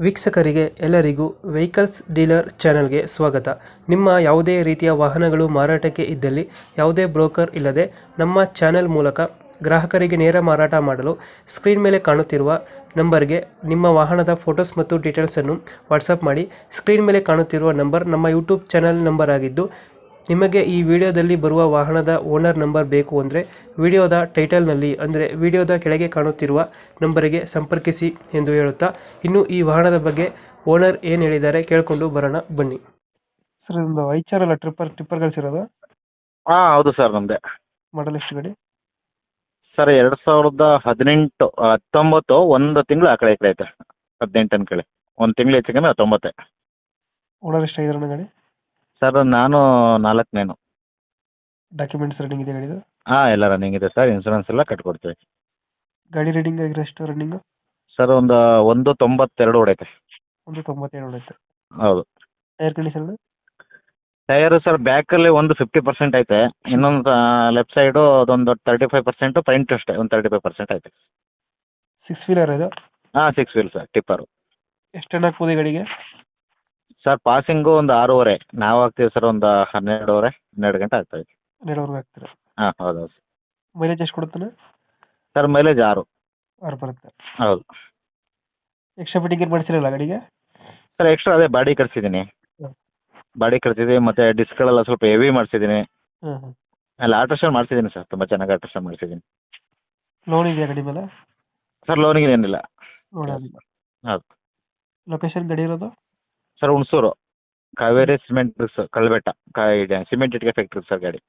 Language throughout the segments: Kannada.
ವೀಕ್ಷಕರಿಗೆ ಎಲ್ಲರಿಗೂ ವೆಹಿಕಲ್ಸ್ ಡೀಲರ್ ಚಾನೆಲ್ಗೆ ಸ್ವಾಗತ. ನಿಮ್ಮ ಯಾವುದೇ ರೀತಿಯ ವಾಹನಗಳು ಮಾರಾಟಕ್ಕೆ ಇದ್ದಲ್ಲಿ ಯಾವುದೇ ಬ್ರೋಕರ್ ಇಲ್ಲದೆ ನಮ್ಮ ಚಾನೆಲ್ ಮೂಲಕ ಗ್ರಾಹಕರಿಗೆ ನೇರ ಮಾರಾಟ ಮಾಡಲು ಸ್ಕ್ರೀನ್ ಮೇಲೆ ಕಾಣುತ್ತಿರುವ ನಂಬರ್ಗೆ ನಿಮ್ಮ ವಾಹನದ ಫೋಟೋಸ್ ಮತ್ತು ಡೀಟೇಲ್ಸನ್ನು ವಾಟ್ಸಪ್ ಮಾಡಿ. ಸ್ಕ್ರೀನ್ ಮೇಲೆ ಕಾಣುತ್ತಿರುವ ನಂಬರ್ ನಮ್ಮ ಯೂಟ್ಯೂಬ್ ಚಾನೆಲ್ ನಂಬರ್ ಆಗಿದ್ದು, ನಿಮಗೆ ಈ ವಿಡಿಯೋದಲ್ಲಿ ಬರುವ ವಾಹನದ ಓನರ್ ನಂಬರ್ ಬೇಕು ಅಂದರೆ ವಿಡಿಯೋದ ಟೈಟಲ್ನಲ್ಲಿ ಅಂದರೆ ವಿಡಿಯೋದ ಕೆಳಗೆ ಕಾಣುತ್ತಿರುವ ನಂಬರಿಗೆ ಸಂಪರ್ಕಿಸಿ ಎಂದು ಹೇಳುತ್ತಾ, ಇನ್ನು ಈ ವಾಹನದ ಬಗ್ಗೆ ಓನರ್ ಏನು ಹೇಳಿದ್ದಾರೆ ಕೇಳಿಕೊಂಡು ಬರೋಣ ಬನ್ನಿ. ಸರ್ ಒಂದು ಐಚಾರಲ್ಲ ಟಿಪ್ಪರ್ ಕಳಿಸಿರೋದು? ಹಾಂ ಹೌದು ಸರ್, ನಮ್ಮದೇ. ಮಾಡಲ್ ಎಷ್ಟು ಗಾಡಿ? ಸರ್ 2018 19 ಒಂದು ತಿಂಗಳು ಆ ಕಡೆ ಈ ಕಡೆ ಐತೆ. 18 ಅನ್ಕೊಳ್ಳಿ, ಒಂದು ತಿಂಗಳು ಹೆಚ್ಚು ಕಮ್ಮಿ 19. ಓನರ್ ಎಷ್ಟಾಗಿದ್ರೆ ಗಾಡಿ? ಸರ್ ನಾನು 4ನೇನು. ಡಾಕ್ಯುಮೆಂಟ್ಸ್ ರನ್ನಿಂಗ್ ಇದೆ ಗಾಡಿದು? ಹಾಂ ಎಲ್ಲ ರನ್ನಿಂಗ್ ಇದೆ ಸರ್, ಇನ್ಸೂರೆನ್ಸ್ ಎಲ್ಲ ಕಟ್ಕೊಡ್ತೀವಿ. ಗಾಡಿ ರೀಡಿಂಗ್ ಆಗಿರೋ ಎಷ್ಟು ರನ್ನಿಂಗು? ಸರ್ ಒಂದು 192 ಹೊಡೈತೆ. 192 ಹೊಡೆಯುತ್ತೆ. ಹೌದು. Tyre condition? ಟೈರು ಸರ್ ಬ್ಯಾಕಲ್ಲಿ ಒಂದು 50% ಐತೆ, ಇನ್ನೊಂದು ಲೆಫ್ಟ್ ಸೈಡು ಅದೊಂದು 35% ಪೈಂಟ್ ಅಷ್ಟೇ, ಒಂದು 35% ಐತೆ. 6 ವೀಲರ್ ಇದು? ಹಾಂ 6 ವೀಲ್ ಸರ್, ಟಿಪ್ಪರು. ಎಷ್ಟು ಟನ್ ಹಾಕ್ಬೋದು ಈ ಗಾಡಿಗೆ? ಸರ್ ಪಾಸಿಂಗು ಒಂದು 6.5, ನಾವು ಹಾಕ್ತೀವಿ ಸರ್ ಒಂದು 12.5 12 ಗಂಟೆ ಆಗ್ತಾಯಿದೆ. 12 ಹಾಕ್ತೀರಾ? ಹಾಂ ಹೌದು ಹೌದು. ಮೈಲೇಜ್ ಎಷ್ಟು ಕೊಡುತ್ತಾನೆ? Sir mileage 6. 6 ಬರುತ್ತೆ. ಹೌದು. ಎಕ್ಸ್ಟ್ರಾ ಫಿಟ್ಟಿಂಗ್ ಏನು ಮಾಡಿಸಿರಲ್ಲ ಗಾಡಿಗೆ? ಸರ್ ಎಕ್ಸ್ಟ್ರಾ ಅದೇ ಬಾಡಿ ಕಟ್ಸಿದ್ದೀನಿ. ಹ್ಮ್. ಬಾಡಿ ಕಟ್ಸಿದ್ದೀನಿ, ಮತ್ತು ಡಿಸ್ಕ್ಗಳೆಲ್ಲ ಸ್ವಲ್ಪ ಹೆವಿ ಮಾಡಿಸಿದ್ದೀನಿ. ಹ್ಞೂ ಹ್ಞೂ. ಎಲ್ಲ ಆಲ್ಟ್ರೇಷನ್ ಮಾಡಿಸಿದ್ದೀನಿ ಸರ್, ತುಂಬ ಚೆನ್ನಾಗಿ ಆಲ್ಟ್ರೇಷನ್ ಮಾಡಿಸಿದ್ದೀನಿ. ಲೋನ್ ಇದೆಯಾ ಗಾಡಿ ಮೇಲೆ? ಸರ್ ಲೋನಿಗೆ ಏನಿಲ್ಲ. ಲೋನ್ ಆಗಿಲ್ಲ. ಹೌದು. ಲೊಕೇಶನ್ ಗಾಡಿ ಇರೋದು? Sir Hunsur Kaveri cement bricks Kalbetta cement ಇಟ್ಟಿಗೆ ಫ್ಯಾಕ್ಟ್ರಿ ಸರ್ ಗಾಡಿ.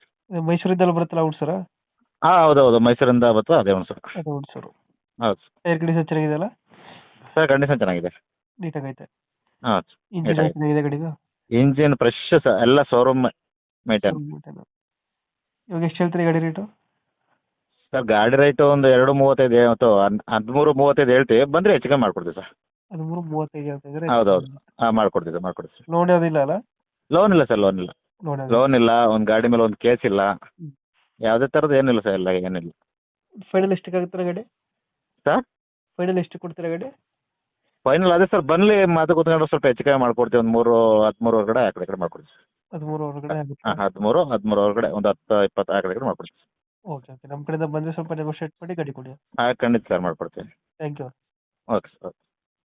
ಮೈಸೂರಿಂದಲೂ ಬರುತ್ತಲ್ಲ ಹುಡ್ಸರ? ಹಾಂ ಹೌದು ಹೌದು, ಮೈಸೂರಿಂದ ಬರ್ತದೆ ಅದೇ ಹುಣಸೂರು. ಅದು ಹುಡ್ಸೂರು. ಹೌದು. ಟೈರ್ ಕಂಡೀಷನ್ ಚೆನ್ನಾಗಿದೆಯಲ್ಲ? ಸರ್ ಕಂಡೀಷನ್ ಚೆನ್ನಾಗಿದೆ. ನೀಟಾಗೈತೆ. ಹಾಂ ಇಂಜಿನ್ ಚೆನ್ನಾಗಿದೆ ಗಾಡಿದು? ಇಂಜಿನ್ ಫ್ರೆಶ್ ಸರ್, ಎಲ್ಲ ಶೋರೂಮ್ ಮೇಂಟೈನ್. ಇವಾಗ ಎಷ್ಟು ಹೇಳ್ತೀರಿ ಗಾಡಿ ರೇಟು? ಸರ್ ಗಾಡಿ ರೇಟು ಒಂದು 2.35 ಅಥವಾ 13.35 ಹೇಳ್ತೀವಿ, ಬಂದರೆ ಹೆಚ್ಚು ಕಮ್ಮಿ ಮಾಡ್ಕೊಡ್ತೀವಿ ಸರ್. 13.35 ಹೇಳ್ತಿದ್ರೆ? ಹೌದು ಹೌದು. ಹಾಂ ಮಾಡ್ಕೊಡ್ತೀವಿ ಸರ್. ಲೋನ್ ಯಾವುದಿಲ್ಲ ಅಲ್ಲ? ಲೋನ್ ಇಲ್ಲ ಸರ್, ಲೋನ್ ಇಲ್ಲ. ಲೋನ್ ಇಲ್ಲ, ಒಂದು ಗಾಡಿ ಮೇಲೆ ಒಂದು ಕೇಸ್ ಇಲ್ಲ, ಯಾವುದೇ ಥರದ್ದು ಏನಿಲ್ಲ ಸರ್, ಎಲ್ಲ ಏನಿಲ್ಲ. ಫೈನಲ್ ಎಷ್ಟಕ್ಕೆ ಆಗುತ್ತಾರೆ ಗಾಡಿ? ಸರ್ ಫೈನಲ್ ಎಷ್ಟು ಕೊಡ್ತೀರಾ ಗಾಡಿ? ಫೈನಲ್ ಅದೇ ಸರ್, ಬನ್ನಿ ಮಾತು ಕೂತ್ಕೊಂಡು ಸ್ವಲ್ಪ ಹೆಚ್ಚು ಕಮ್ಮಿ ಮಾಡ್ಕೊಡ್ತೀವಿ, ಒಂದು 13 ಹೊರಗಡೆ ಆ ಕಡೆ ಮಾಡ್ಕೊಡ್ತೀವಿ. 13 ಹೊರಗಡೆ ಆಗುತ್ತೆ? ಹಾಂ 13 ಹೊರಗಡೆ ಒಂದು 10 20 ಆ ಕಡೆ ಮಾಡ್ಕೊಡ್ತೀವಿ. ಓಕೆ ಓಕೆ, ನಮ್ಮ ಕಡೆಯಿಂದ ಬಂದರೆ ಸ್ವಲ್ಪ ನೆಗೋಷಿಯೇಟ್ ಮಾಡಿ ಗಾಡಿ ಕೊಡಿ. ಹಾಂ ಖಂಡಿತ ಸರ್ ಮಾಡ್ಕೊಡ್ತೀವಿ. Thank you. Okay sir.